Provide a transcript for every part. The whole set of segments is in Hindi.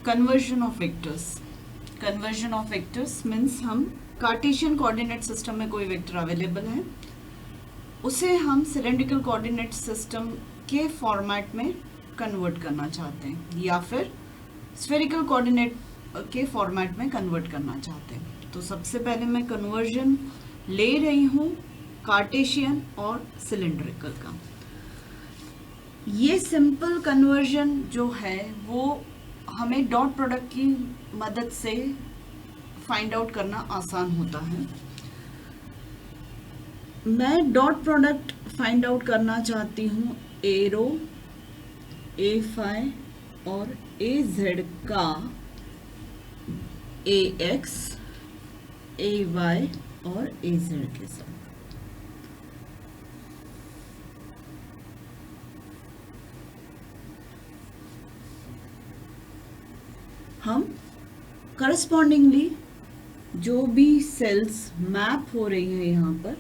Conversion of vectors. Conversion of vectors means हम कार्टेशियन कोऑर्डिनेट सिस्टम में कोई वेक्टर अवेलेबल है, उसे हम सिलेंड्रिकल कोऑर्डिनेट सिस्टम के फॉर्मेट में कन्वर्ट करना चाहते हैं या फिर स्फेरिकल कोऑर्डिनेट के फॉर्मेट में कन्वर्ट करना चाहते हैं। तो सबसे पहले मैं कन्वर्जन ले रही हूँ कार्टेशियन और सिलेंड्रिकल का। ये सिंपल कन्वर्जन जो है वो हमें डॉट प्रोडक्ट की मदद से फाइंड आउट करना आसान होता है। मैं डॉट प्रोडक्ट फाइंड आउट करना चाहती हूँ ए रो, ए फाई और ए जेड का ए एक्स, ए वाई और ए जेड के साथ। हम करस्पॉन्डिंगली जो भी सेल्स मैप हो रही है यहाँ पर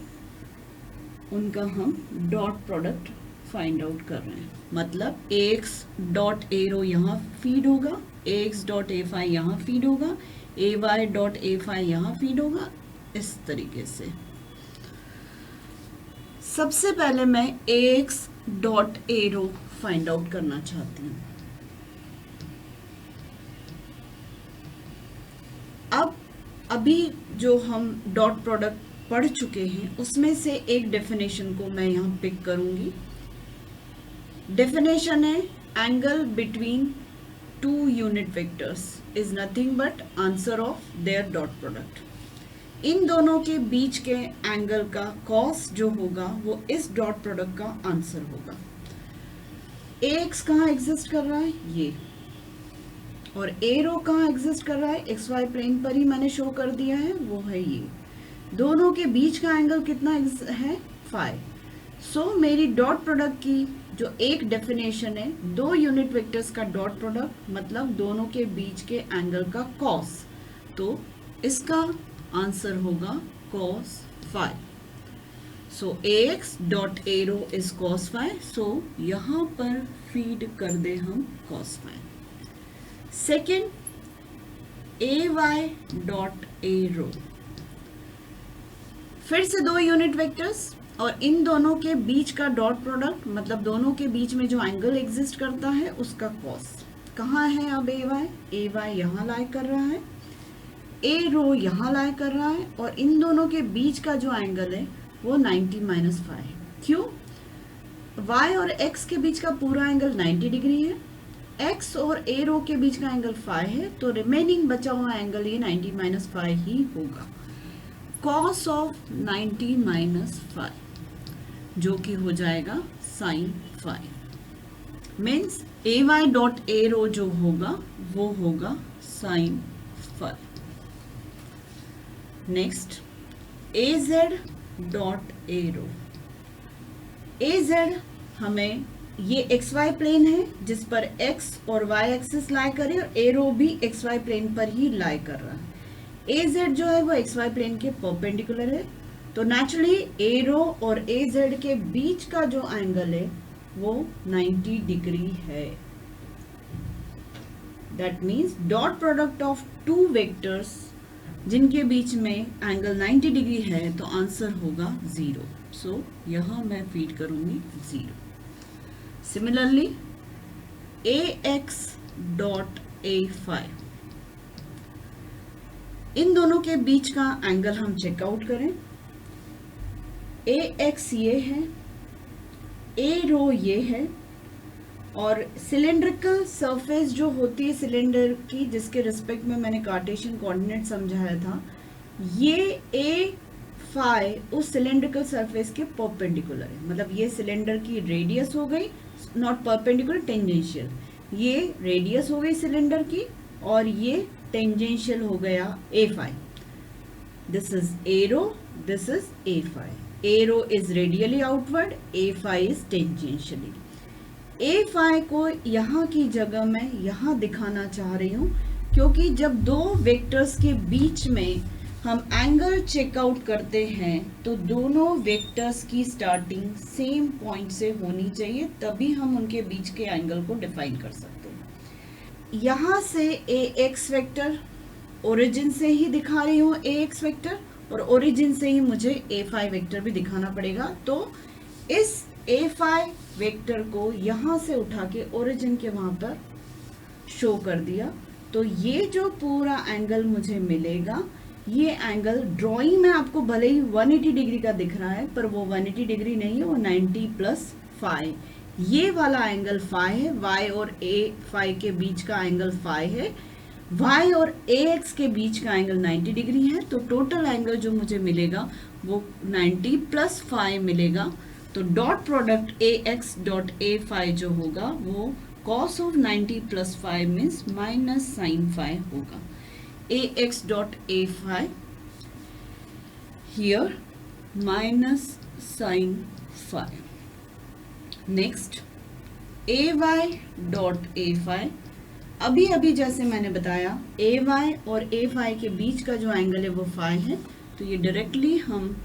उनका हम डॉट प्रोडक्ट फाइंड आउट कर रहे हैं। मतलब एक्स डॉट ए रो यहाँ फीड होगा, एक्स डॉट ए फाई यहाँ फीड होगा, a Y dot A phi यहाँ फीड होगा, इस तरीके से। सबसे पहले मैं एक्स डॉट ए रो फाइंड आउट करना चाहती हूँ। अब अभी जो हम डॉट प्रोडक्ट पढ़ चुके हैं उसमें से एक डेफिनेशन को मैं यहाँ पिक करूंगी। डेफिनेशन है angle between two unit vectors is nothing but answer of their dot product. इन दोनों के बीच के एंगल का कॉस जो होगा वो इस डॉट प्रोडक्ट का आंसर होगा। एक्स कहाँ एग्जिस्ट कर रहा है, ये, और ए रो कहाँ एग्जिस्ट कर रहा है, एक्स वाई प्लेन पर ही मैंने शो कर दिया है, वो है ये। दोनों के बीच का एंगल कितना है, फाई। सो मेरी डॉट प्रोडक्ट की जो एक डेफिनेशन है, दो यूनिट वेक्टर्स का डॉट प्रोडक्ट मतलब दोनों के बीच के एंगल का कॉस, तो इसका आंसर होगा cos phi. So X dot A rho is cos phi, so यहाँ पर फीड कर दे हम cos phi. Second, A Y dot A rho, फिर से दो यूनिट वेक्टर्स और इन दोनों के बीच का डॉट प्रोडक्ट मतलब दोनों के बीच में जो एंगल एग्जिस्ट करता है उसका कॉस। कहाँ है अब ए वाई यहाँ लाई कर रहा है, ए रो यहाँ लाई कर रहा है, और इन दोनों के बीच का जो एंगल है वो 90 माइनस फाई है। क्यों? वाई और एक्स के बीच का पूरा एंगल 90 डिग्री है, एक्स और ए रो के बीच का एंगल फाई है, तो रिमेनिंग बचा हुआ एंगल ये 90 माइनस फाई ही होगा। कॉस ऑफ 90 माइनस फाई जो कि हो जाएगा sine phi. Means A Y dot A rho जो होगा वो होगा sine phi. Next, A Z dot A rho. A Z हमें ये एक्स वाई प्लेन है जिस पर एक्स और वाई एक्सिस लाई करे और ए रो भी एक्स वाई प्लेन पर ही लाई कर रहा है। ए जेड जो है वो एक्स वाई प्लेन के परपेंडिकुलर है, तो नेचुरली ए रो और ए जेड के बीच का जो एंगल है वो 90 डिग्री है। That means dot product of two vectors जिनके बीच में एंगल 90 डिग्री है तो आंसर होगा 0। सो यहां मैं फीड करूंगी 0। Similarly A X dot A phi, इन दोनों के बीच का एंगल हम चेकआउट करें। ए एक्स ये है, ए रो ये है, और सिलेंड्रिकल सरफेस जो होती है सिलेंडर की जिसके रिस्पेक्ट में मैंने कार्टेशियन कोऑर्डिनेट समझाया था, ये ए फाई उस सिलेंड्रिकल सरफेस के परपेंडिकुलर है। मतलब ये सिलेंडर की रेडियस हो गई, नॉट परपेंडिकुलर, टेंजेंशियल। ये रेडियस हो गई सिलेंडर की और ये टेंजेंशियल हो गया A phi. This is A rho, this is A phi. A rho is radially outward, A phi is tangentially. A phi को यहाँ की जगह मैं यहाँ दिखाना चाह रही हूँ क्योंकि जब दो वेक्टर्स के बीच में हम एंगल चेकआउट करते हैं तो दोनों वेक्टर्स की स्टार्टिंग सेम पॉइंट से होनी चाहिए, तभी हम उनके बीच के एंगल को डिफाइन कर सकते हैं। यहाँ से ए एक्स वेक्टर ओरिजिन से ही दिखा रही हूँ ए एक्स वेक्टर, और ओरिजिन से ही मुझे ए फाई वेक्टर भी दिखाना पड़ेगा। तो इस ए फाई वेक्टर को यहाँ से उठा के ओरिजिन के वहाँ पर शो कर दिया। तो ये जो पूरा एंगल मुझे मिलेगा, ये एंगल ड्राइंग में आपको भले ही 180 डिग्री का दिख रहा है, पर वो 180 डिग्री नहीं है, वो 90 प्लस फाई। ये वाला एंगल फाई है, y और ए फाई के बीच का एंगल फाई है, y और ए एक्स के बीच का एंगल 90 डिग्री है। तो टोटल एंगल जो मुझे मिलेगा वो 90 प्लस फाई मिलेगा। तो डॉट प्रोडक्ट ए एक्स डॉट ए फाई जो होगा वो cos of 90 plus phi means minus sine phi होगा। A X dot A phi here minus sine phi. Next A Y dot A phi, अभी अभी जैसे मैंने बताया ए वाई और ए फाई के बीच का जो एंगल है वो फाई है। तो ये डायरेक्टली हम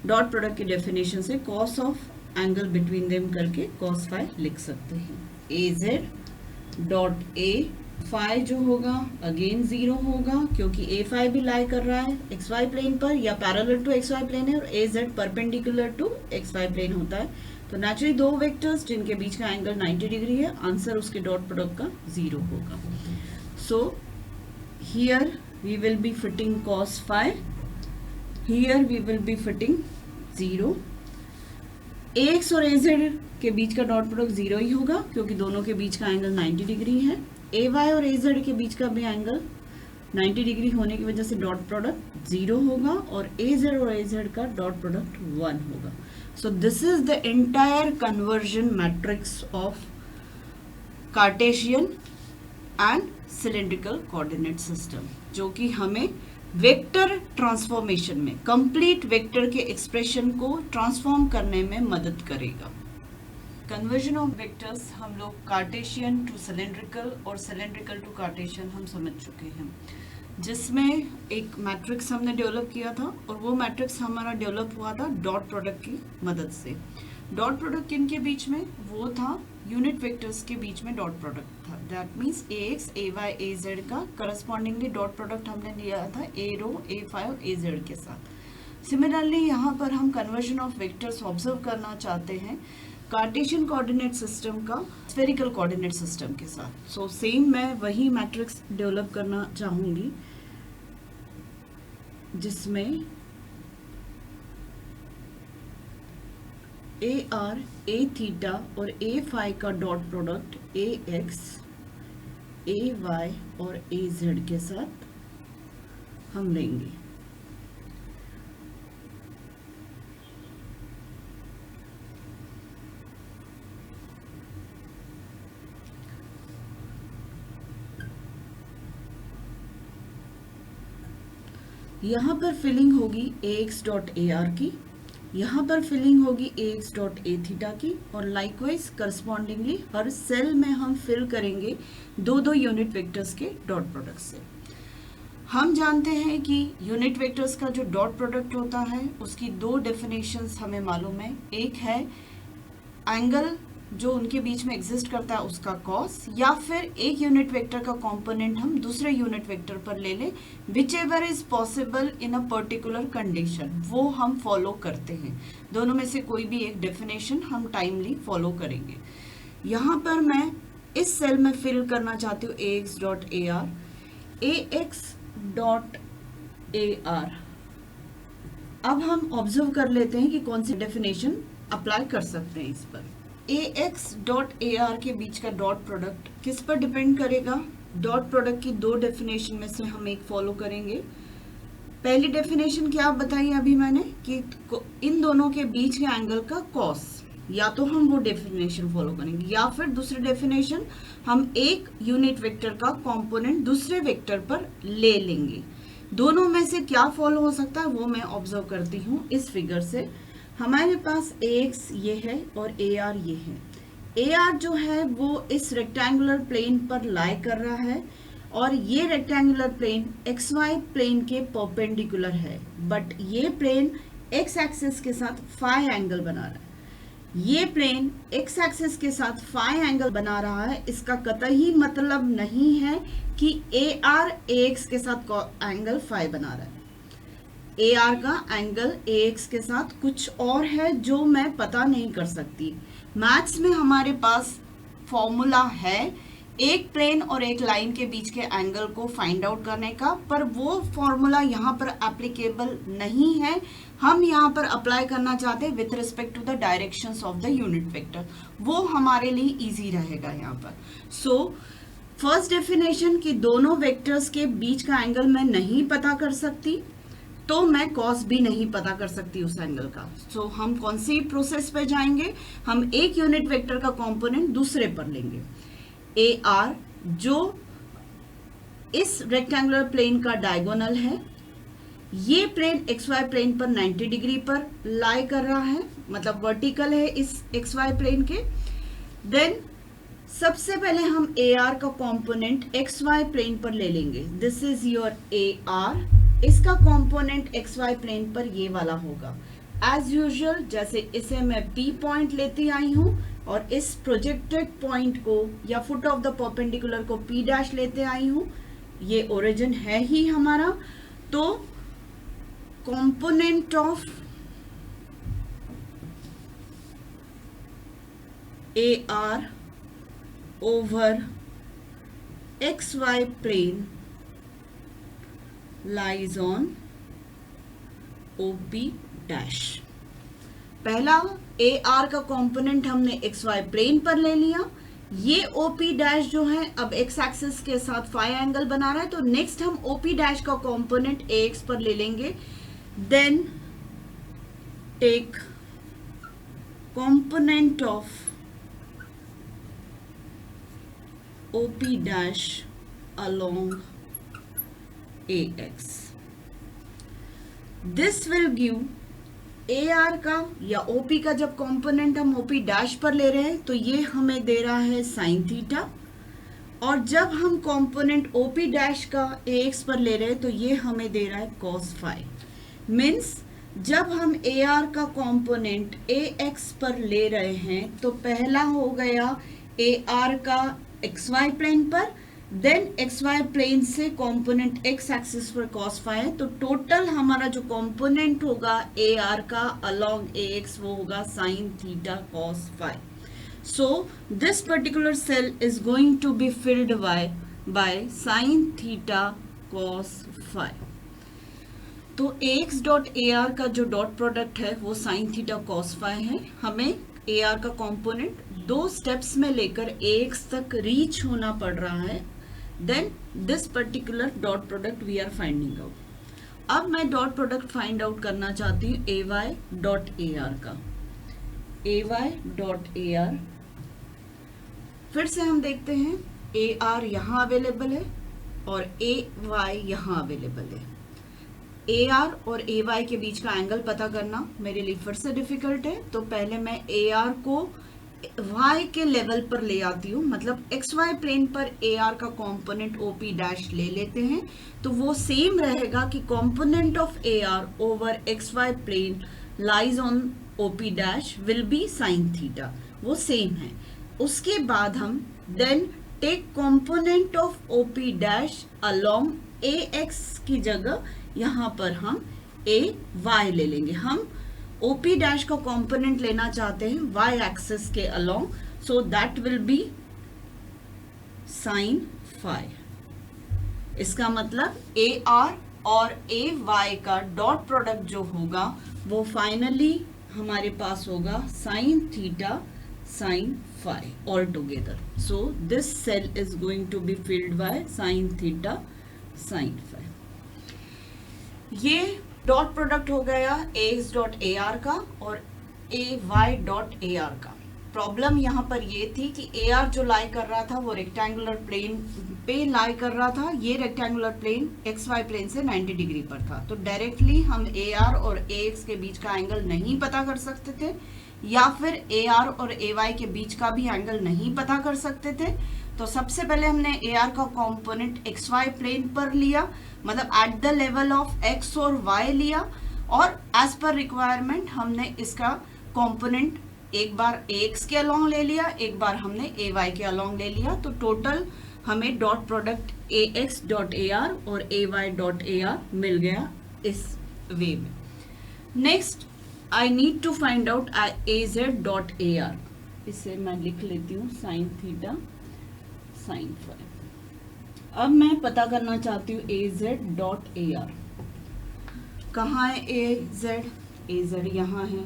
डॉट प्रोडक्ट की डेफिनेशन से cos of angle between them करके कॉस फाई लिख सकते हैं। ए जेड डॉट ए फाई जो होगा अगेन 0 होगा, क्योंकि ए फाई भी लाई कर रहा है एक्स वाई प्लेन पर या parallel to X Y plane है, और ए Z perpendicular to X Y plane होता है। तो नेचुरली दो वेक्टर्स जिनके बीच का एंगल 90 डिग्री है, आंसर उसके डॉट प्रोडक्ट का 0 होगा। So here we will be fitting cos phi, here we will be fitting 0। ax और az के बीच का डॉट प्रोडक्ट 0 ही होगा, क्योंकि दोनों के बीच का एंगल 90 डिग्री है। ay और az के बीच का भी एंगल 90 डिग्री होने की वजह से डॉट प्रोडक्ट 0 होगा, और az और az का डॉट प्रोडक्ट 1 होगा। So this is the entire conversion matrix of Cartesian and cylindrical coordinate system, जो कि हमें वेक्टर ट्रांसफॉर्मेशन में कंप्लीट वेक्टर के एक्सप्रेशन को ट्रांसफॉर्म करने में मदद करेगा। कन्वर्जन ऑफ वेक्टर्स हम लोग कार्टेशियन टू सिलेंड्रिकल और सिलेंड्रिकल टू कार्टेशियन हम समझ चुके हैं, जिसमें एक मैट्रिक्स हमने डेवलप किया था, और वो मैट्रिक्स हमारा डेवलप हुआ था डॉट प्रोडक्ट की मदद से। डॉट प्रोडक्ट किन के बीच में? वो था यूनिट वेक्टर्स के बीच में डॉट प्रोडक्ट था। That means a x A Y A z का करस्पॉन्डिंगली डॉट प्रोडक्ट हमने लिया था ए रो ए फाई और ए जेड के साथ। सिमिलरली यहाँ पर हम कन्वर्जन ऑफ वेक्टर्स ऑब्जर्व करना चाहते हैं कार्टेशियन कोऑर्डिनेट सिस्टम का स्फेरिकल कोऑर्डिनेट सिस्टम के साथ। सो सेम मैं वही मैट्रिक्स डेवलप करना चाहूंगी जिसमें ए आर ए थीटा और ए फाई का डॉट प्रोडक्ट ए एक्स ए वाई और ए जेड के साथ हम लेंगे। यहाँ पर फिलिंग होगी ए एक्स डॉट ए आर की, यहाँ पर फिलिंग होगी ए एक्स डॉट ए थीटा की, और लाइकवाइज करस्पॉन्डिंगली हर सेल में हम फिल करेंगे दो दो यूनिट वेक्टर्स के डॉट प्रोडक्ट से। हम जानते हैं कि यूनिट वेक्टर्स का जो डॉट प्रोडक्ट होता है उसकी दो डेफिनेशंस हमें मालूम है। एक है एंगल जो उनके बीच में एग्जिस्ट करता है उसका कॉस, या फिर एक यूनिट वेक्टर का कंपोनेंट हम दूसरे यूनिट वेक्टर पर ले लें, which ever is possible in a particular condition, वो हम फॉलो करते हैं। दोनों में से कोई भी एक डेफिनेशन हम टाइमली फॉलो करेंगे। यहाँ पर मैं इस सेल में फिल करना चाहती हूँ A X dot A R, A X dot A R. अब हम ऑब्जर्व कर लेते हैं कि कौन सी डेफिनेशन अप्लाई कर सकते हैं इस पर। ए एक्स डॉट ए आर के बीच का डॉट प्रोडक्ट किस पर डिपेंड करेगा? डॉट प्रोडक्ट की दो डेफिनेशन में से हम एक फॉलो करेंगे। पहली डेफिनेशन क्या बताई अभी मैंने कि इन दोनों के बीच के एंगल का कॉस, या तो हम वो डेफिनेशन फॉलो करेंगे, या फिर दूसरी डेफिनेशन हम एक यूनिट वेक्टर का कंपोनेंट दूसरे वेक्टर पर ले लेंगे। दोनों में से क्या फॉलो हो सकता है वो मैं ऑब्जर्व करती हूँ इस फिगर से। हमारे पास ए एक्स ये है और ए आर ये है। ए आर जो है वो इस रेक्टेंगुलर प्लेन पर लाई कर रहा है, और ये rectangular plane x Y plane के परपेंडिकुलर है, बट ये प्लेन एक्स एक्सिस के साथ फाई एंगल बना रहा है। ये प्लेन एक्स एक्सिस के साथ फाई एंगल बना रहा है, इसका कतई मतलब नहीं है कि ए आर ए एक्स के साथ एंगल फाई बना रहा है। ए आर का एंगल ए एक्स के साथ कुछ और है जो मैं पता नहीं कर सकती। मैथ्स में हमारे पास फॉर्मूला है एक प्लेन और एक लाइन के बीच के एंगल को फाइंड आउट करने का, पर वो फॉर्मूला यहाँ पर एप्लीकेबल नहीं है। हम यहाँ पर अप्लाई करना चाहते हैं with respect to the directions of the unit vector, वो हमारे लिए इजी रहेगा यहाँ पर। सो फर्स्ट डेफिनेशन कि दोनों वेक्टर्स के बीच का एंगल मैं नहीं पता कर सकती, तो मैं कॉस भी नहीं पता कर सकती उस एंगल का। सो हम कौन सी प्रोसेस पे जाएंगे, हम एक यूनिट वेक्टर का कंपोनेंट दूसरे पर लेंगे। ए आर जो इस रेक्टेंगुलर प्लेन का डायगोनल है, ये प्लेन एक्स वाई प्लेन पर 90 डिग्री पर लाई कर रहा है, मतलब वर्टिकल है इस एक्स वाई प्लेन के। देन सबसे पहले हम ए आर का कंपोनेंट एक्स वाई प्लेन पर ले लेंगे। This is your A R, इसका कंपोनेंट एक्स वाई प्लेन पर ये वाला होगा। एज यूजुअल जैसे इसे मैं पी पॉइंट लेती आई हूँ और इस प्रोजेक्टेड पॉइंट को या फुट ऑफ द परपेंडिकुलर को पी डैश लेते आई हूँ, ये ओरिजिन है ही हमारा। तो component of A R over x Y plane lies on O P dash. पहला ए आर का कंपोनेंट हमने एक्स वाई प्लेन पर ले लिया, ये ओ पी डैश जो है अब एक्स एक्सिस के साथ फाई एंगल बना रहा है, तो नेक्स्ट हम ओ पी डैश का कंपोनेंट ए एक्स पर ले लेंगे। Then take component of O P dash along A x. This will give a are का या ओ पी का, जब कंपोनेंट हम ओ पी डैश पर ले रहे हैं तो ये हमें दे रहा है साइन थीटा, और जब हम कंपोनेंट ओ पी डैश का ए एक्स पर ले रहे हैं तो ये हमें दे रहा है कॉस फाई। मीन्स जब हम ए आर का कंपोनेंट ए एक्स पर ले रहे हैं तो पहला हो गया ए आर का एक्स वाई प्लेन पर, देन एक्स वाई प्लेन से कंपोनेंट एक्स एक्सिस पर कॉस फाई है, तो टोटल हमारा जो कंपोनेंट होगा ए आर का अलोंग ए एक्स वो होगा sine theta cos phi. So this particular cell is going to be filled by sine theta cos phi. तो एक्स डॉट ए आर का जो डॉट प्रोडक्ट है वो साइन थीटा कॉस फाई है। हमें ए आर का कंपोनेंट दो स्टेप्स में लेकर एक्स तक रीच होना पड़ रहा है। Then this particular dot product we are finding out. अब मैं डॉट प्रोडक्ट फाइंड आउट करना चाहती हूँ A Y dot A are का। A Y dot A R, फिर से हम देखते हैं ए आर यहाँ अवेलेबल है और ए वाई यहाँ अवेलेबल है। ए आर और ए वाई के बीच का एंगल पता करना मेरे लिए फिर से डिफिकल्ट है, तो पहले मैं ए आर को y के लेवल पर ले आती हूँ, मतलब एक्स वाई प्लेन पर ए आर का कंपोनेंट ओ पी डैश ले लेते हैं, तो वो सेम रहेगा कि component of A R over x Y plane lies on O P dash will be sine theta, वो सेम है। उसके बाद हम then take component of O P dash along A X की जगह यहाँ पर हम ए वाई ले लेंगे। हम ओ पी डैश का कंपोनेंट लेना चाहते हैं वाई एक्सिस के along, so that will be sine phi. इसका मतलब ए आर और ए वाई का डॉट प्रोडक्ट जो होगा वो फाइनली हमारे पास होगा sine theta sine phi all together. So this cell is going to be filled by sine theta sine phi. ये डॉट प्रोडक्ट हो गया एक्स डॉट ए आर का और A Y dot A are का। प्रॉब्लम यहाँ पर ये थी कि ए आर जो लाई कर रहा था वो रेक्टेंगुलर प्लेन पे लाई कर रहा था, ये rectangular plane x Y plane से 90 डिग्री पर था, तो डायरेक्टली हम ए आर और ए एक्स के बीच का एंगल नहीं पता कर सकते थे, या फिर ए आर और ए वाई के बीच का भी एंगल नहीं पता कर सकते थे। तो सबसे पहले हमने ए आर का कंपोनेंट एक्स वाई प्लेन पर लिया, मतलब at the level of x और वाई लिया, और एज पर रिक्वायरमेंट हमने इसका कंपोनेंट एक बार ax के अलोंग ले लिया, एक बार हमने ay के अलोंग ले लिया, तो टोटल हमें dot product ax dot ar और ay डॉट ar मिल गया इस वे में। Next I need to find out az dot ar। इसे मैं लिख लेती हूँ साइन थीटा साइन फाई। अब मैं पता करना चाहती हूँ az डॉट ar। कहाँ है az यहाँ है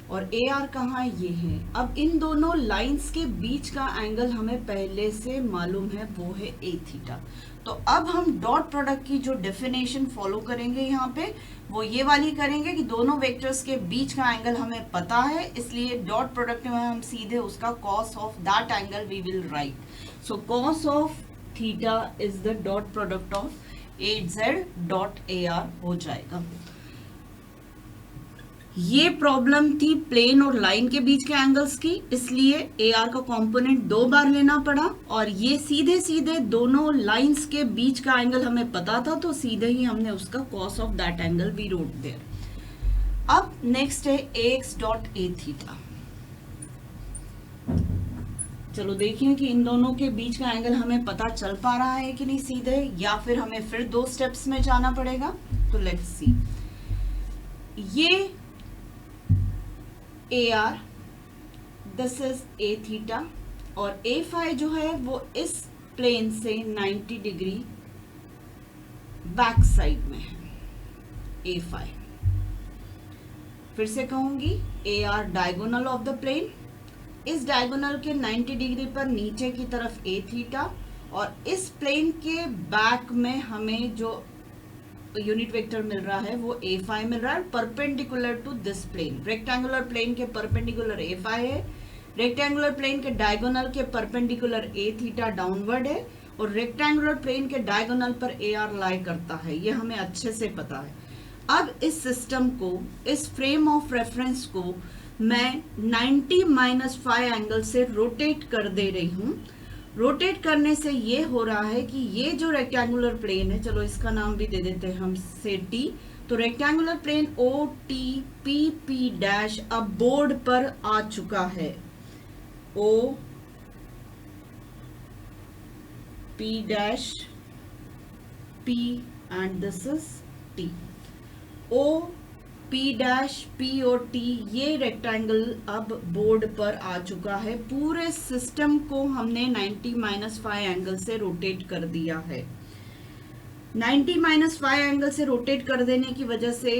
और ar कहाँ है, ये है। अब इन दोनों लाइंस के बीच का एंगल हमें पहले से मालूम है, वो है a थीटा। तो अब हम डॉट प्रोडक्ट की जो डेफिनेशन फॉलो करेंगे यहाँ पे, वो ये वाली करेंगे कि दोनों वेक्टर्स के बीच का एंगल हमें पता है, इसलिए डॉट प्रोडक्ट में हम सीधे उसका cos of that angle we will write. So cos of theta is the dot product of az dot ar हो जाएगा। ये प्रॉब्लम थी प्लेन और लाइन के बीच के एंगल्स की, इसलिए AR का कंपोनेंट 2 बार लेना पड़ा, और ये सीधे सीधे दोनों लाइंस के बीच का एंगल हमें पता था, तो सीधे ही हमने उसका cos of that angle we wrote there. अब नेक्स्ट है ax डॉट a थीटा। चलो देखिए कि इन दोनों के बीच का एंगल हमें पता चल पा रहा है कि नहीं सीधे, या फिर हमें फिर 2 स्टेप्स में जाना पड़ेगा। तो लेट्स सी, ये AR, this is a theta, और a फाई जो है वो इस प्लेन से 90 डिग्री बैक साइड में है a फाई। फिर से कहूंगी, AR diagonal of the plane, इस डायगोनल के 90 डिग्री पर नीचे की तरफ a थीटा, और इस प्लेन के बैक में हमें जो यूनिट वेक्टर मिल रहा है वो a फाई मिल रहा है, perpendicular to this plane. Rectangular plane के परपेंडिकुलर a फाई है, रेक्टेंगुलर प्लेन के डायगोनल के परपेंडिकुलर a थीटा डाउनवर्ड है, और रेक्टेंगुलर प्लेन के डायगोनल पर AR लाई करता है, ये हमें अच्छे से पता है। अब इस सिस्टम को, इस फ्रेम ऑफ रेफरेंस को मैं 90 माइनस फाई एंगल से रोटेट कर दे रही हूँ। रोटेट करने से ये हो रहा है कि ये जो रेक्टेंगुलर प्लेन है, चलो इसका नाम भी दे देते हैं हम से T, तो रेक्टेंगुलर प्लेन OTPP डैश अब बोर्ड पर आ चुका है। OP dash P and this is T। OP dash P और T, ये रेक्टेंगल अब बोर्ड पर आ चुका है। पूरे सिस्टम को हमने 90 माइनस फाई एंगल से रोटेट कर दिया है। 90 माइनस फाई एंगल से रोटेट कर देने की वजह से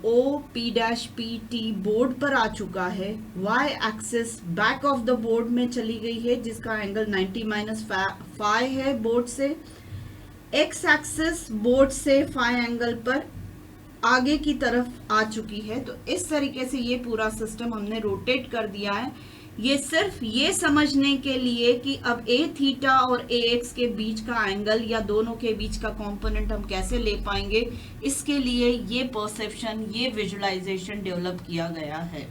OP डैश PT बोर्ड पर आ चुका है। Y axis back of the board में चली गई है, जिसका एंगल 90 माइनस फाई है बोर्ड से। X एक्सिस बोर्ड से फाई एंगल पर आगे की तरफ आ चुकी है। तो इस तरीके से ये पूरा सिस्टम हमने रोटेट कर दिया है। ये सिर्फ ये समझने के लिए कि अब a थीटा और ax के बीच का एंगल या दोनों के बीच का कंपोनेंट हम कैसे ले पाएंगे, इसके लिए ये परसेप्शन, ये विजुअलाइजेशन डेवलप किया गया है।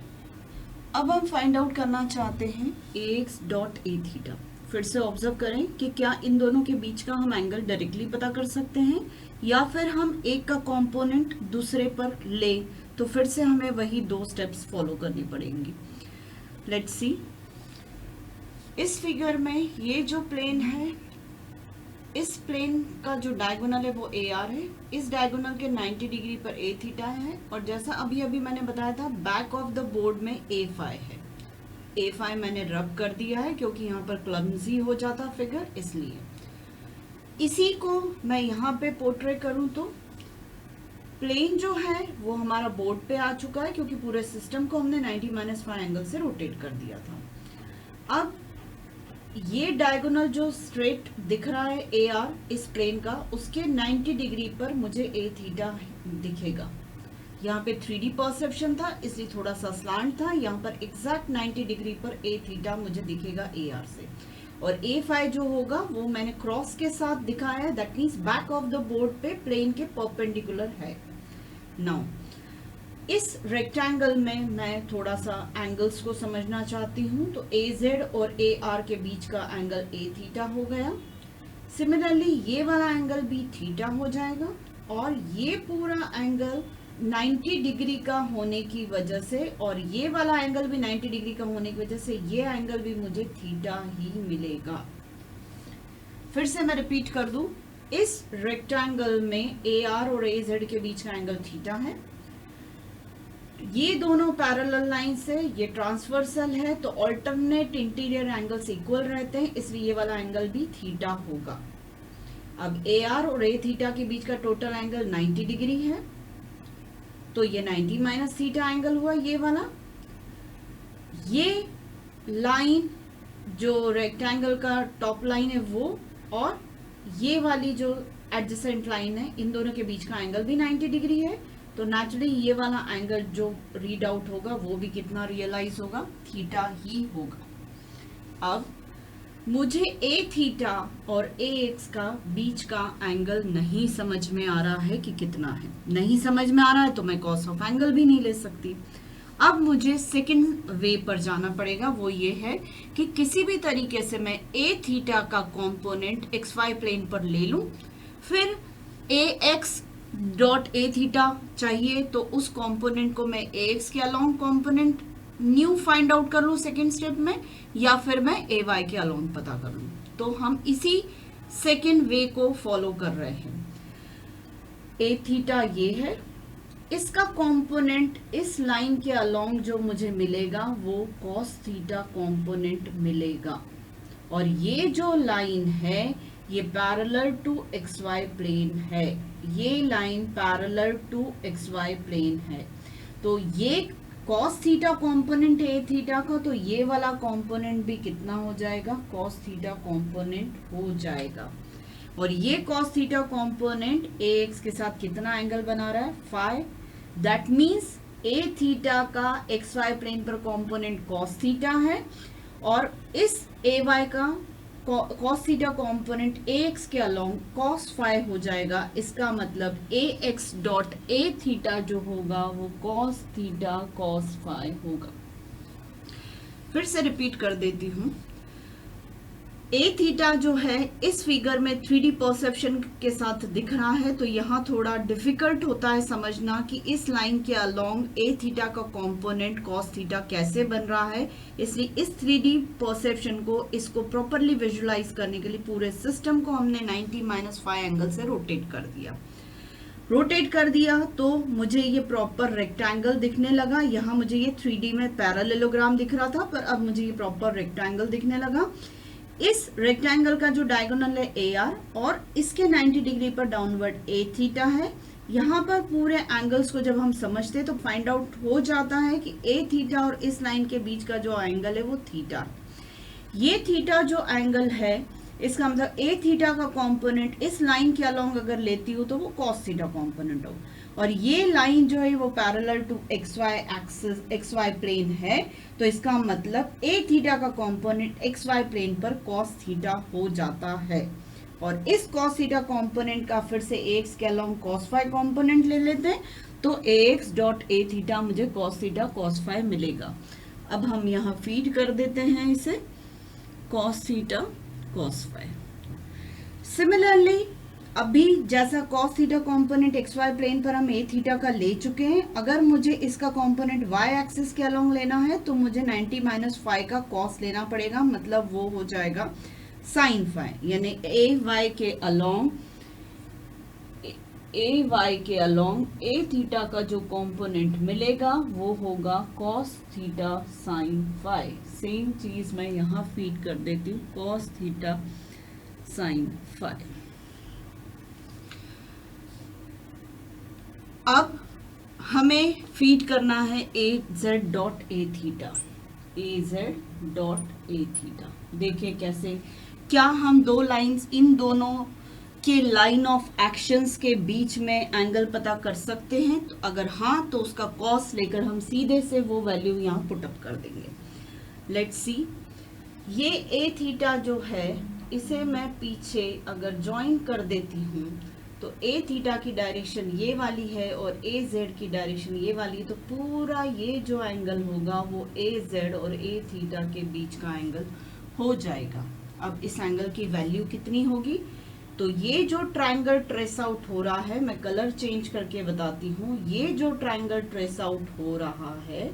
अब हम फाइंड आउट करना चाहते हैं ax डॉट a थीटा। फिर से ऑब्जर्व करें कि क्या इन दोनों के बीच का हम एंगल डायरेक्टली पता कर सकते हैं, या फिर हम एक का कंपोनेंट दूसरे पर ले, तो फिर से हमें वही 2 स्टेप्स फॉलो करनी पड़ेंगी। लेट्स सी, इस फिगर में ये जो प्लेन है, इस प्लेन का जो डायगोनल है वो AR है, इस डायगोनल के 90 डिग्री पर a थीटा है, और जैसा अभी अभी मैंने बताया था बैक ऑफ द बोर्ड में a फाई है। a फाई मैंने रब कर दिया है क्योंकि यहाँ पर क्लमजी हो जाता फिगर, इसलिए इसी को मैं यहाँ पे पोर्ट्रे करूँ तो प्लेन जो है वो हमारा बोर्ड पे आ चुका है, क्योंकि पूरे सिस्टम को हमने 90 माइनस फाई एंगल से रोटेट कर दिया था। अब ये डायगोनल जो स्ट्रेट दिख रहा है AR इस प्लेन का, उसके 90 डिग्री पर मुझे a थीटा दिखेगा। यहाँ पे 3D परसेप्शन था इसलिए थोड़ा सा स्लांट था, यहाँ पर एग्जैक्ट 90 डिग्री पर a थीटा मुझे दिखेगा AR से, और a फाई जो होगा वो मैंने क्रॉस के साथ दिखाया है, that means back of the board पे प्लेन के परपेंडिकुलर है। नाउ इस रेक्टेंगल में मैं थोड़ा सा एंगल्स को समझना चाहती हूँ, तो AZ और AR के बीच का एंगल a थीटा हो गया। सिमिलरली ये वाला एंगल भी थीटा हो जाएगा, और ये पूरा एंगल 90 डिग्री का होने की वजह से और ये वाला एंगल भी 90 डिग्री का होने की वजह से ये एंगल भी मुझे थीटा ही मिलेगा। फिर से मैं रिपीट कर दूं, इस रेक्टेंगल में ए आर और ए जेड के बीच का एंगल थीटा है, ये दोनों पैरेलल लाइंस है, ये ट्रांसवर्सल है, तो ऑल्टरनेट इंटीरियर एंगल्स इक्वल रहते हैं, इसलिए ये वाला एंगल भी थीटा होगा। अब ए आर और ए थीटा के बीच का टोटल एंगल 90 डिग्री है, तो ये 90 माइनस थीटा एंगल हुआ ये वाला। ये लाइन जो रेक्टेंगल का टॉप लाइन है वो, और ये वाली जो एडजेसेंट लाइन है, इन दोनों के बीच का एंगल भी 90 डिग्री है, तो नेचुरली ये वाला एंगल जो रीड आउट होगा वो भी कितना रियलाइज होगा, थीटा ही होगा। अब मुझे ए थीटा और ए एक्स का बीच का एंगल नहीं समझ में आ रहा है कि कितना है, नहीं समझ में आ रहा है तो मैं कॉस ऑफ एंगल भी नहीं ले सकती। अब मुझे सेकंड वे पर जाना पड़ेगा, वो ये है कि किसी भी तरीके से मैं ए थीटा का कंपोनेंट एक्स वाई प्लेन पर ले लूं, फिर ए एक्स डॉट ए थीटा चाहिए तो उस कंपोनेंट को मैं ए एक्स के along component new find out कर लूं सेकेंड स्टेप में, या फिर मैं ए वाई के अलोंग पता कर लूं। तो हम इसी सेकेंड वे को फॉलो कर रहे हैं। ए थीटा ये है, इसका कंपोनेंट इस लाइन के अलोंग जो मुझे मिलेगा वो कॉस थीटा कंपोनेंट मिलेगा, और ये जो लाइन है ये parallel to X Y plane है, ये line parallel to X Y plane है, तो ये cos theta component A theta का, तो ये वाला कंपोनेंट भी कितना हो जाएगा, कॉस थीटा कंपोनेंट हो जाएगा। और ये कॉस थीटा कंपोनेंट ए एक्स के साथ कितना एंगल बना रहा है, phi. That means A theta का एक्स वाई प्लेन पर कंपोनेंट कॉस थीटा है, और इस ए वाई का कॉस थीटा कंपोनेंट ए एक्स के अलोंग कॉस फाई हो जाएगा। इसका मतलब A X dot A theta जो होगा वो कॉस थीटा कॉस फाई होगा। फिर से रिपीट कर देती हूं, ए थीटा जो है इस फिगर में 3D परसेप्शन के साथ दिख रहा है, तो यहाँ थोड़ा डिफिकल्ट होता है समझना कि इस लाइन के अलोंग ए थीटा का कंपोनेंट कॉस थीटा कैसे बन रहा है। इसलिए इस 3D परसेप्शन को, इसको प्रॉपरली विजुलाइज करने के लिए पूरे सिस्टम को हमने 90-5 एंगल से रोटेट कर दिया तो मुझे ये प्रॉपर रेक्टेंगल दिखने लगा। यहाँ मुझे ये 3D में पैरेललोग्राम दिख रहा था, पर अब मुझे ये प्रॉपर रेक्टेंगल दिखने लगा। इस रेक्टेंगल का जो डायगोनल है ए आर, और इसके 90 डिग्री पर डाउनवर्ड ए थीटा है। यहाँ पर पूरे एंगल्स को जब हम समझते हैं तो फाइंड आउट हो जाता है कि ए थीटा और इस लाइन के बीच का जो एंगल है वो थीटा। ये थीटा जो एंगल है, इसका मतलब ए थीटा का कंपोनेंट इस लाइन के अलोंग अगर लेती हूँ तो वो कॉस थीटा कंपोनेंट हो, और ये लाइन जो है वो parallel to X Y axis X Y plane है, तो इसका मतलब ए थीटा का कंपोनेंट एक्स वाई प्लेन पर कॉस थीटा हो जाता है। और इस कॉस थीटा कंपोनेंट का फिर से एक्स के अलोंग कॉस फाई कंपोनेंट ले लेते हैं, तो एक्स डॉट ए थीटा मुझे कॉस थीटा कॉस फाई मिलेगा। अब हम यहाँ फीड कर देते हैं इसे cos theta cos phi. Similarly अभी जैसा cos theta component X Y plane पर हम ए थीटा का ले चुके हैं, अगर मुझे इसका कंपोनेंट वाई एक्सिस के अलोंग लेना है तो मुझे 90-5 का कॉस लेना पड़ेगा, मतलब वो हो जाएगा साइन फाई, यानी ए वाई के अलोंग ए थीटा का जो कंपोनेंट मिलेगा वो होगा cos theta sine phi. Same चीज मैं यहाँ फीड कर देती हूँ, कॉस थीटा साइन फाई। अब हमें फीड करना है A Z dot A theta, A Z dot A theta. देखिए कैसे, क्या हम दो लाइंस, इन दोनों के लाइन ऑफ एक्शंस के बीच में एंगल पता कर सकते हैं? तो अगर हाँ तो उसका कॉस लेकर हम सीधे से वो वैल्यू यहाँ पुटअप कर देंगे। लेट्स सी, ये ए थीटा जो है इसे मैं पीछे अगर ज्वाइन कर देती हूँ तो ए थीटा की डायरेक्शन ये वाली है और ए जेड की डायरेक्शन ये वाली है, तो पूरा ये जो एंगल होगा वो ए जेड और ए थीटा के बीच का एंगल हो जाएगा। अब इस एंगल की वैल्यू कितनी होगी, तो ये जो ट्रायंगल ट्रेस आउट हो रहा है, मैं कलर चेंज करके बताती हूँ, ये जो ट्रायंगल ट्रेस आउट हो रहा है,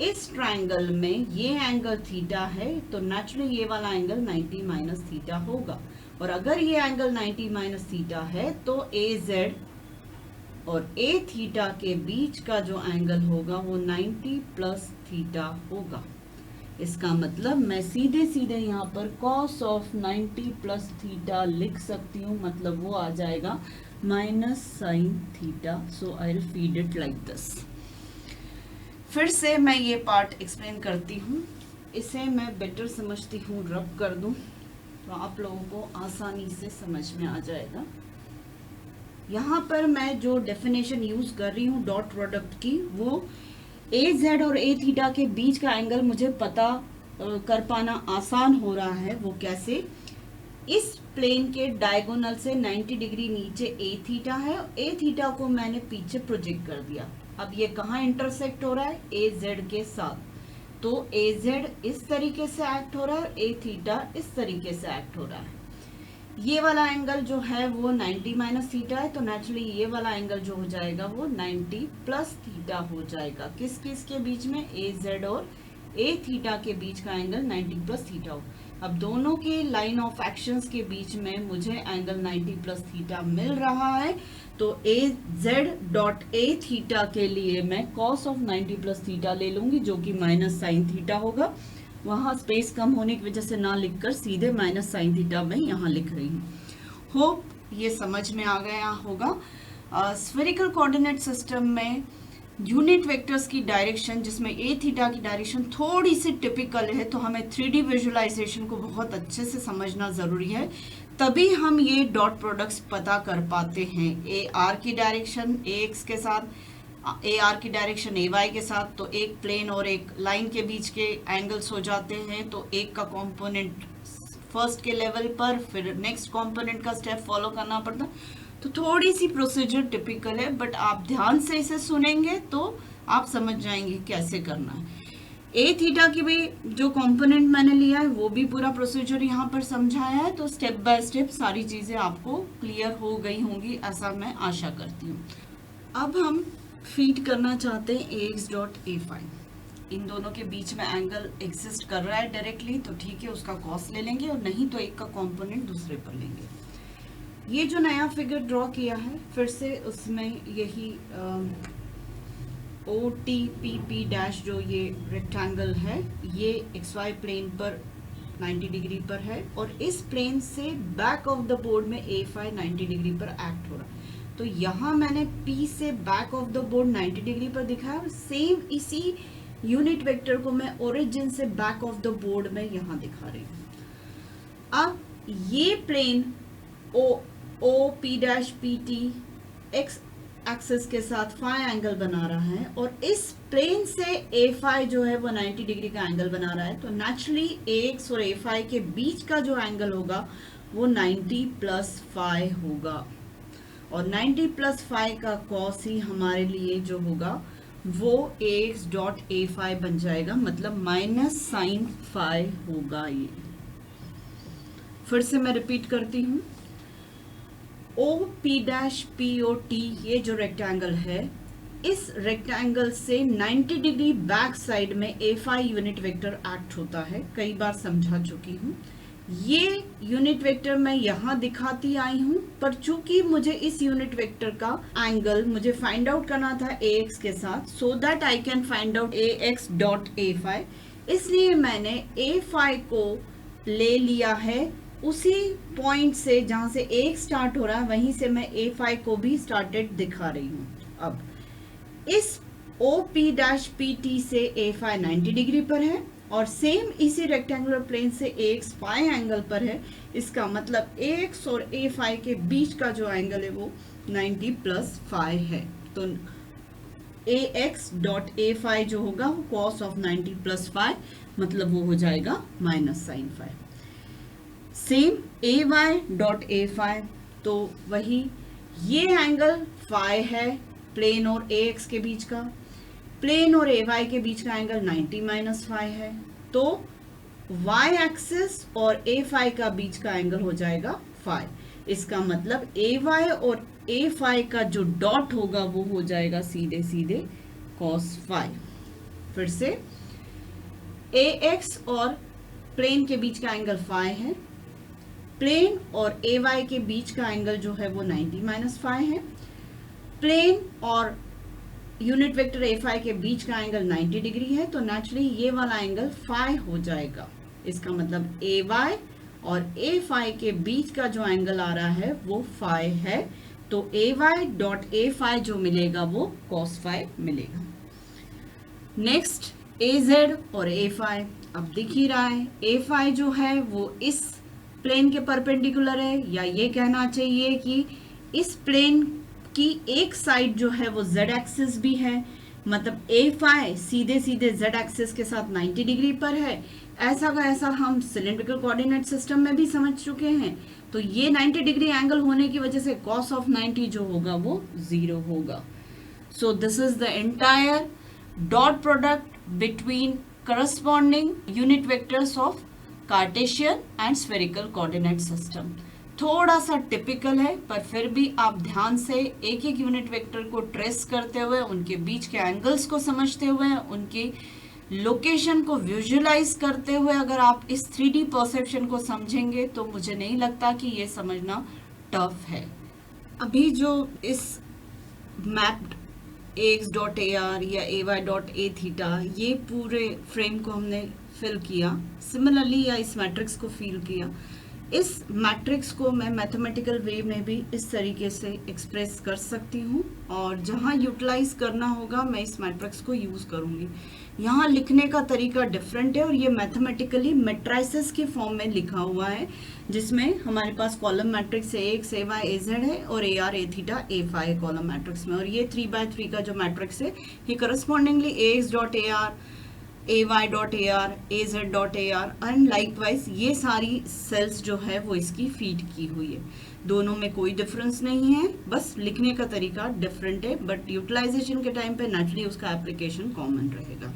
इस ट्रायंगल में ये एंगल थीटा है, तो नेचुरली ये वाला एंगल 90 माइनस थीटा होगा। और अगर ये एंगल 90 माइनस थीटा है तो AZ और A थीटा के बीच का जो एंगल होगा वो 90 प्लस थीटा होगा। इसका मतलब मैं सीधे सीधे यहाँ पर cos ऑफ 90 प्लस थीटा लिख सकती हूँ, मतलब वो आ जाएगा minus sine theta. So I will feed it like this. फिर से मैं ये पार्ट एक्सप्लेन करती हूँ, इसे मैं बेटर समझती हूँ, रब कर दूँ तो आप लोगों को आसानी से समझ में आ जाएगा। यहाँ पर मैं जो डेफिनेशन यूज कर रही हूँ डॉट प्रोडक्ट की, वो AZ और A थीटा के बीच का एंगल मुझे पता कर पाना आसान हो रहा है। वो कैसे? इस प्लेन के डायगोनल से 90 डिग्री नीचे A थीटा है, A थीटा को मैंने पीछे प्रोजेक्ट कर दिया। अब ये कहाँ इंटरसेक्ट हो रहा है? AZ के साथ। तो AZ इस तरीके से एक्ट हो रहा है, A थीटा इस तरीके से एक्ट हो रहा है। ये वाला एंगल जो है वो 90 माइनस थीटा है, तो नेचुरली ये वाला एंगल जो हो जाएगा वो 90 प्लस थीटा हो जाएगा। किस किस के बीच में? AZ और A थीटा के बीच का एंगल 90 प्लस थीटा हो। अब दोनों के लाइन ऑफ एक्शंस के बीच में मुझे एंगल 90 प्लस थीटा मिल रहा है, तो AZ डॉट A थीटा के लिए मैं cos ऑफ 90 प्लस थीटा ले लूंगी, जो कि माइनस साइन थीटा होगा। वहाँ स्पेस कम होने की वजह से ना लिखकर सीधे माइनस साइन थीटा मैं यहाँ लिख रही हूँ। होप ये समझ में आ गया होगा। स्फेरिकल कोऑर्डिनेट सिस्टम में यूनिट वेक्टर्स की डायरेक्शन, जिसमें A थीटा की डायरेक्शन थोड़ी सी टिपिकल है, तो हमें 3D विजुअलाइजेशन को बहुत अच्छे से समझना ज़रूरी है, तभी हम ये डॉट प्रोडक्ट्स पता कर पाते हैं। AR की डायरेक्शन AX के साथ, AR की डायरेक्शन AY के साथ, तो एक प्लेन और एक लाइन के बीच के एंगल्स हो जाते हैं। तो एक का कंपोनेंट फर्स्ट के लेवल पर, फिर नेक्स्ट कंपोनेंट का स्टेप फॉलो करना पड़ता है। तो थोड़ी सी प्रोसीजर टिपिकल है, बट आप ध्यान से इसे सुनेंगे तो आप समझ जाएंगे कैसे करना है। A थीटा की भी जो कंपोनेंट मैंने लिया है वो भी पूरा प्रोसीजर यहाँ पर समझाया है, तो स्टेप बाय स्टेप सारी चीज़ें आपको क्लियर हो गई होंगी, ऐसा मैं आशा करती हूँ। अब हम फीड करना चाहते हैं AX डॉट A5। इन दोनों के बीच में एंगल एग्जिस्ट कर रहा है डायरेक्टली, तो ठीक है, उसका कॉस ले लेंगे, और नहीं तो एक का कंपोनेंट दूसरे पर लेंगे। ये जो नया फिगर ड्रॉ किया है, फिर से उसमें यही OTPP डैश जो ये रेक्टेंगल है, ये XY प्लेन पर 90 डिग्री पर है, और इस प्लेन से बैक ऑफ द बोर्ड में A5 90 डिग्री पर एक्ट हो रहा है। तो यहाँ मैंने P से back of the board 90 degree पर दिखाया, और सेम इसी यूनिट वेक्टर को मैं ओरिजिन से बैक ऑफ द बोर्ड में यहाँ दिखा रही हूँ। अब ये प्लेन OP-PT एक्स एक्सिस के साथ फाई एंगल बना रहा है, और इस प्लेन से A5 जो है वो 90 डिग्री का एंगल बना रहा है। तो नेचुरली AX और A5 के बीच का जो एंगल होगा वो 90 प्लस फाई होगा, और 90 प्लस फाई का कॉस ही हमारे लिए जो होगा वो AX डॉट A5 बन जाएगा, मतलब माइनस साइन फाई होगा। ये फिर से मैं रिपीट करती हूँ, OP-POT ये जो रेक्टेंगल है, इस रेक्टेंगल से 90 डिग्री बैक साइड में A5 यूनिट वेक्टर एक्ट होता है। कई बार समझा चुकी हूँ। ये यूनिट वेक्टर मैं यहाँ दिखाती आई हूँ, पर चूंकि मुझे इस यूनिट वेक्टर का एंगल मुझे फाइंड आउट करना था AX के साथ, so that I can find out AX dot A5, इसलिए मैंने A5 को ले लिया है उसी पॉइंट से जहां से AX स्टार्ट हो रहा है, वहीं से मैं A5 को भी स्टार्टेड दिखा रही हूँ। अब इस OP-PT से A5 90 डिग्री पर है, और सेम इसी रेक्टेंगुलर प्लेन से AX फाई एंगल पर है। इसका मतलब AX और A5 के बीच का जो एंगल है वो 90 प्लस फाई है। तो AX डॉट A5 जो होगा वो cos ऑफ 90 प्लस फाई, मतलब वो हो जाएगा minus sine phi. Same AY dot A5, तो वही ये एंगल फाई है प्लेन और AX के बीच का, प्लेन और AY के बीच का एंगल 90 माइनस फाई है, तो Y एक्सिस और A5 का बीच का एंगल हो जाएगा फाई। इसका मतलब ए वाई और ए फाई का जो डॉट होगा वो हो जाएगा सीधे सीधे cos फाई। फिर से ए एक्स और प्लेन के बीच का एंगल फाई है, प्लेन और ए वाई के बीच का एंगल जो है वो 90 माइनस फाई है, प्लेन और यूनिट वेक्टर ए फाई के बीच का एंगल 90 डिग्री है, तो नेचुरली ये वाला एंगल फाई हो जाएगा। इसका मतलब ए वाई और ए फाई के बीच का जो एंगल आ रहा है वो फाई है, तो ए वाई डॉट ए फाई जो मिलेगा वो cos फाई मिलेगा। नेक्स्ट ए जेड और ए फाई, अब दिख ही रहा है ए फाई जो है वो इस प्लेन के परपेंडिकुलर है, या ये कहना चाहिए कि इस प्लेन की एक साइड जो है वो z एक्सिस भी है, मतलब ए फाई सीधे सीधे z एक्सिस के साथ 90 डिग्री पर है। ऐसा का ऐसा हम सिलेंड्रिकल कोऑर्डिनेट सिस्टम में भी समझ चुके हैं, तो ये 90 डिग्री एंगल होने की वजह से cos ऑफ 90 जो होगा वो 0 होगा। So this is the entire dot product between corresponding unit vectors of Cartesian and spherical coordinate system. थोड़ा सा टिपिकल है, पर फिर भी आप ध्यान से एक एक यूनिट वेक्टर को ट्रेस करते हुए, उनके बीच के एंगल्स को समझते हुए, उनकी लोकेशन को विजुअलाइज करते हुए अगर आप इस 3D परसेप्शन को समझेंगे तो मुझे नहीं लगता कि ये समझना टफ है। अभी जो इस mapped ax dot A are या ए वाई डॉट ए थीटा ये पूरे फ्रेम को हमने फिल किया, सिमिलरली या इस मैट्रिक्स को फिल किया, इस मैट्रिक्स को मैं मैथमेटिकल वे में भी इस तरीके से एक्सप्रेस कर सकती हूँ, और जहाँ यूटिलाइज करना होगा मैं इस मैट्रिक्स को यूज़ करूँगी। यहाँ लिखने का तरीका डिफरेंट है, और ये मैथमेटिकली मैट्राइसेस के फॉर्म में लिखा हुआ है, जिसमें हमारे पास column matrix A x A Y A Z है और A R A theta A phi column matrix में, और ये 3x3 का जो मैट्रिक्स है ये correspondingly A X dot A R A Y dot A R A Z dot A R and likewise ये सारी सेल्स जो है वो इसकी फीड की हुई है। दोनों में कोई डिफरेंस नहीं है, बस लिखने का तरीका डिफरेंट है, बट यूटिलाइजेशन के टाइम पे नेचुरली उसका एप्लीकेशन कॉमन रहेगा।